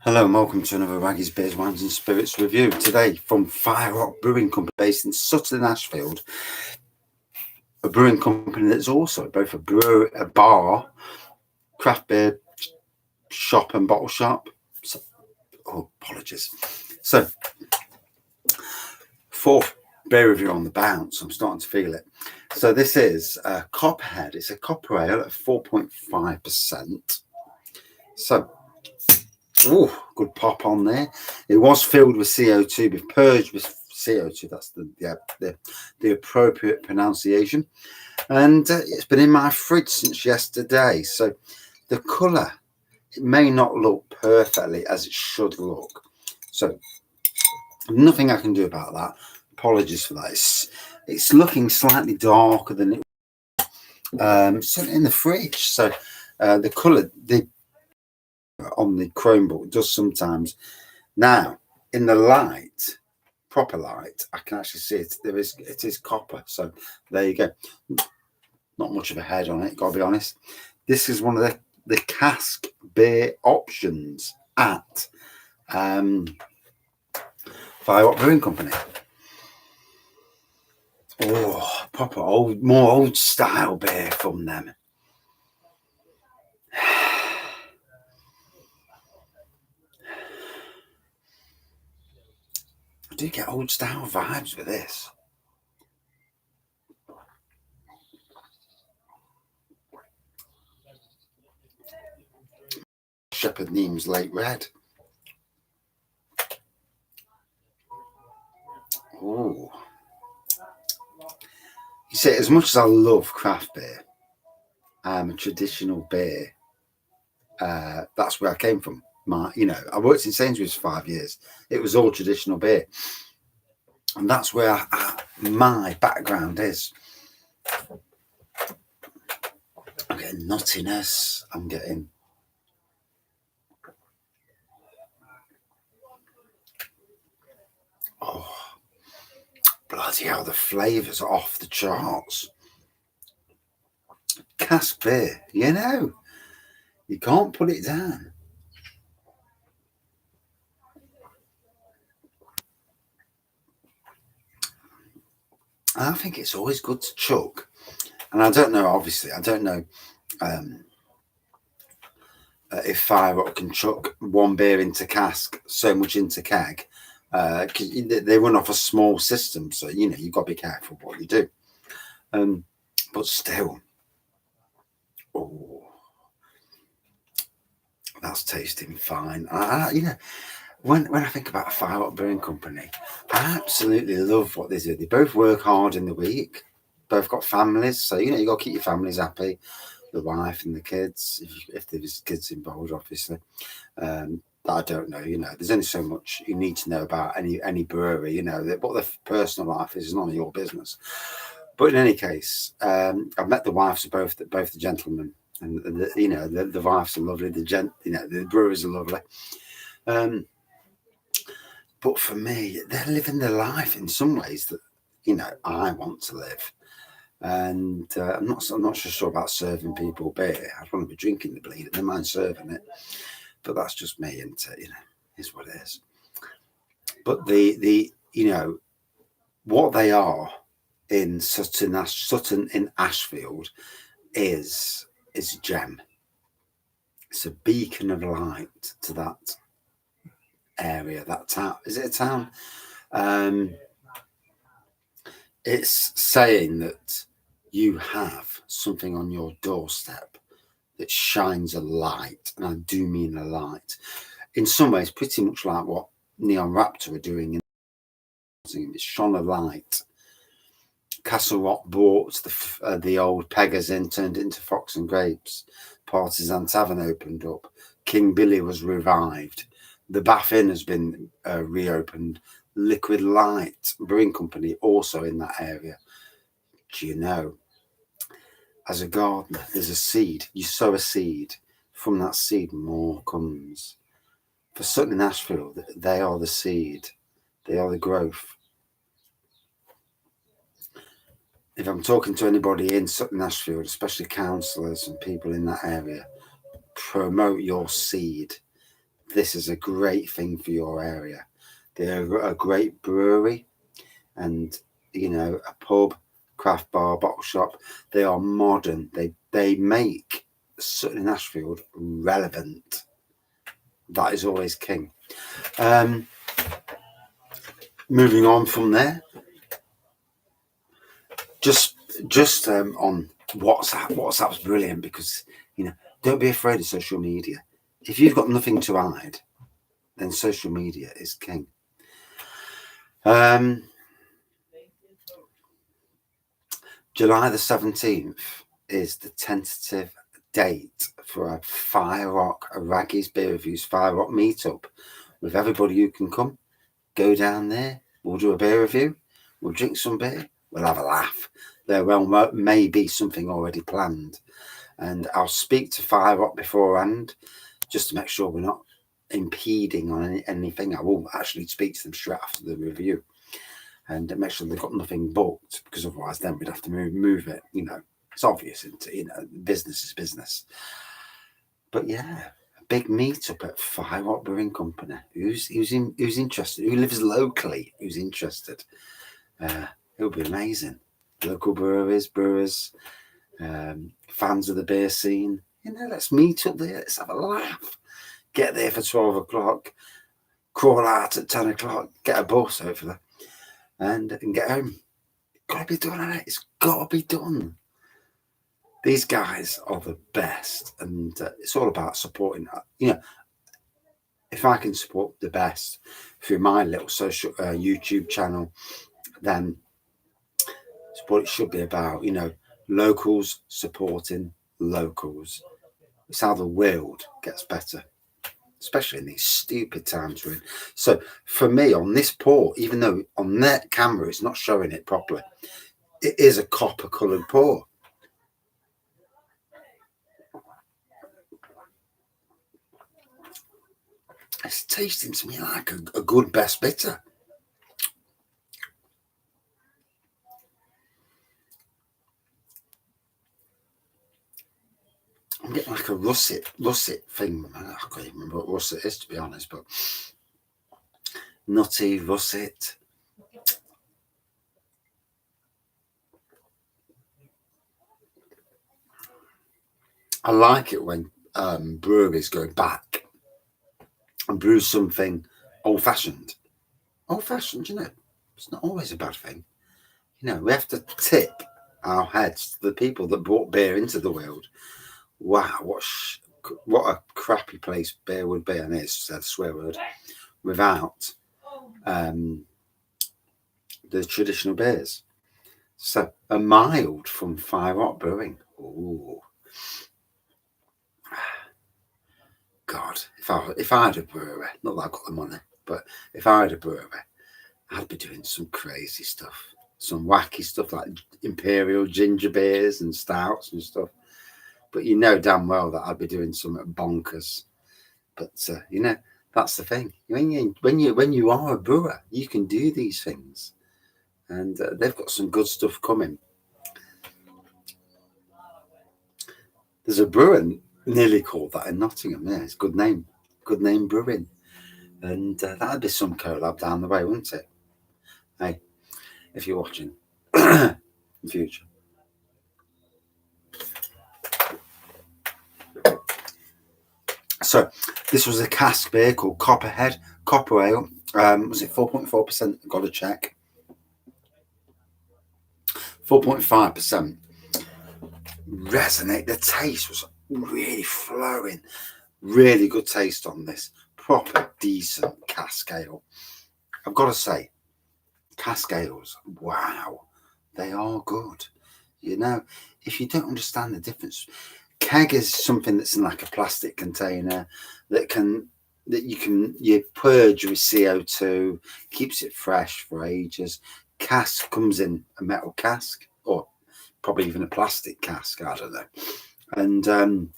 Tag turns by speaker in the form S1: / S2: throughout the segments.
S1: Hello and welcome to another Wraggys Beers, Wines and Spirits review. Today from FireRock Brewing Company based in Sutton, Ashfield. A brewing company that's also both a bar, craft beer shop and bottle shop. Apologies. So, fourth beer review on the bounce. I'm starting to feel it. So this is Copperhead. It's a copper ale at 4.5%. So, good pop on there. It was filled with CO2, but purged with CO2. That's the appropriate pronunciation. And it's been in my fridge since yesterday. So the colour, it may not look perfectly as it should look. So nothing I can do about that. Apologies for that. It's looking slightly darker than it was in the fridge. So the colour, on the Chromebook does sometimes. Now in the light, proper light, I can actually see it. It is copper. So there you go. Not much of a head on it, gotta be honest. This is one of the cask beer options at FireRock Brewing Company. Oh, proper more old style beer from them. I do get old style vibes with this. Shepherd Neame's Late Red. Oh, you see, as much as I love craft beer, a traditional beer. That's where I came from. I worked in Sainsbury's for 5 years. It was all traditional beer, and that's where my background is. I'm getting nuttiness. I'm getting bloody hell! The flavours are off the charts. Cask beer, you can't put it down. I think it's always good to chug. And I don't know, obviously, I don't know if FireRock can chuck one beer into cask, so much into keg. Because they run off a small system. So, you've got to be careful what you do. But still, that's tasting fine. When I think about a FireRock Brewing Company, I absolutely love what they do. They both work hard in the week, both got families, so you got to keep your families happy, the wife and the kids, if there's kids involved, obviously. I don't know. There's only so much you need to know about any brewery. What their personal life is none of your business. But in any case, I've met the wives of both the gentlemen, and the wives are lovely. The brewers are lovely. But for me, they're living their life in some ways that I want to live. And I'm not so sure about serving people beer. I'd want to be drinking the bleed. I don't mind serving it, but that's just me, and is what it is. But the what they are in Sutton in Ashfield is a gem. It's a beacon of light to that area, that town. Is it a town? It's saying that you have something on your doorstep that shines a light, and I do mean a light. In some ways, pretty much like what Neon Raptor are doing. It shone a light. Castle Rock brought the old Peggers in, turned it into Fox and Grapes. Partisan Tavern opened up. King Billy was revived. The Bath Inn has been reopened. Liquid Light Brewing Company also in that area. Do you know? As a gardener, there's a seed. You sow a seed. From that seed, more comes. For Sutton and Ashfield, they are the seed. They are the growth. If I'm talking to anybody in Sutton Ashfield, especially councillors and people in that area, promote your seed. this is a great thing for your area. They're a great brewery, and you know, a pub, craft bar, bottle shop. They are modern. They make Sutton in Ashfield relevant. That is always king. Moving on from there, just on WhatsApp. WhatsApp's brilliant because, you know, don't be afraid of social media. If you've got nothing to hide, then social media is king. July the 17th is the tentative date for a FireRock, a Wraggy's Beer Reviews FireRock meetup with everybody who can come. Go down there, we'll do a beer review, we'll drink some beer, we'll have a laugh. There may be something already planned, and I'll speak to FireRock beforehand just to make sure we're not impeding on anything. I will actually speak to them straight after the review and make sure they've got nothing booked, because otherwise then we'd have to move it. You know, it's obvious, you know, business is business. But yeah, a big meetup at FireRock Brewing Company. Who's interested? Who lives locally? Who's interested? It'll be amazing. Local brewers, fans of the beer scene. You know, let's meet up there. Let's have a laugh. Get there for 12 o'clock. Crawl out at 10 o'clock. Get a bus, hopefully. And get home. Got to be done, innit? It's got to be done. These guys are the best, and it's all about supporting. You know, if I can support the best through my little social YouTube channel, then it's what it should be about. You know, locals supporting locals. It's how the world gets better, especially in these stupid times we're in. So for me, on this pour, even though on that camera it's not showing it properly, it is a copper coloured pour. It's tasting to me like a good best bitter. I'm getting like a russet thing. I can't even remember what russet is, to be honest, but nutty russet. I like it when breweries go back and brew something old-fashioned. Old-fashioned, you know, it's not always a bad thing. You know, we have to tip our heads to the people that brought beer into the world. Wow, what a crappy place beer would be, and it's a swear word, without the traditional beers. So a mild from FireRock Brewing. Ooh. God, if I had a brewery, not that I've got the money, but if I had a brewery, I'd be doing some crazy stuff, some wacky stuff like imperial ginger beers and stouts and stuff. But you know damn well that I'd be doing something bonkers. But you know, that's the thing. When you are a brewer, you can do these things, and they've got some good stuff coming. There's a brewer nearly called that in Nottingham. Yeah, it's good name brewing, and that'd be some collab down the way, wouldn't it? Hey, if you're watching in future. So this was a cask beer called Copperhead, Copper Ale. Was it 4.4%? Got to check. 4.5%. Resonate. The taste was really flowing. Really good taste on this. Proper decent cask ale. I've got to say, cask ales, wow, they are good. You know, if you don't understand the difference, keg is something that's in like a plastic container that you purge with CO2, keeps it fresh for ages. Cask comes in a metal cask, or probably even a plastic cask, I don't know. And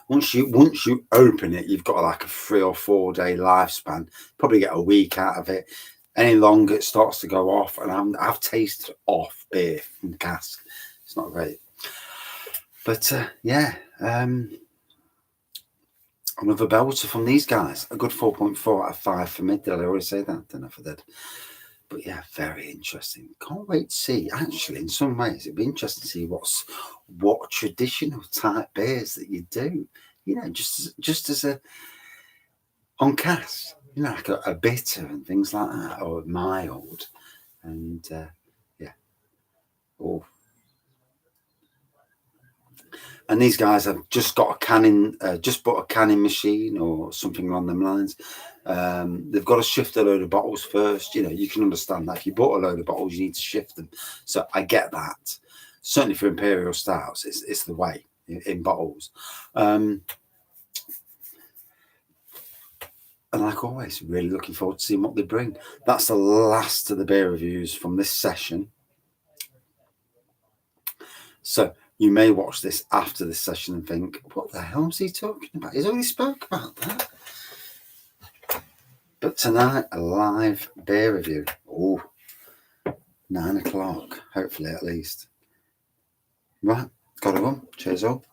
S1: once you open it, you've got like a 3 or 4 day lifespan. Probably get a week out of it. Any longer, it starts to go off, and I've tasted off beer from the cask. It's not great, but yeah. Another belter from these guys. A good 4.4 out of 5 for me. Did I already say that? I don't know if I did. But yeah, very interesting. Can't wait to see. Actually, in some ways, it'd be interesting to see what traditional type beers that you do. You know, just as a on cast. You know, like a bitter and things like that, or mild. And yeah, oh. And these guys have just got a canning, just bought a canning machine or something along them lines. They've got to shift a load of bottles first. You know, you can understand that if you bought a load of bottles, you need to shift them. So I get that. Certainly for imperial stouts, it's the way in bottles. And like always, really looking forward to seeing what they bring. That's the last of the beer reviews from this session. So you may watch this after this session and think, what the hell is he talking about? He's already spoke about that. But tonight, a live beer review. Oh, 9 o'clock, hopefully at least. Right, gotta go. Cheers all.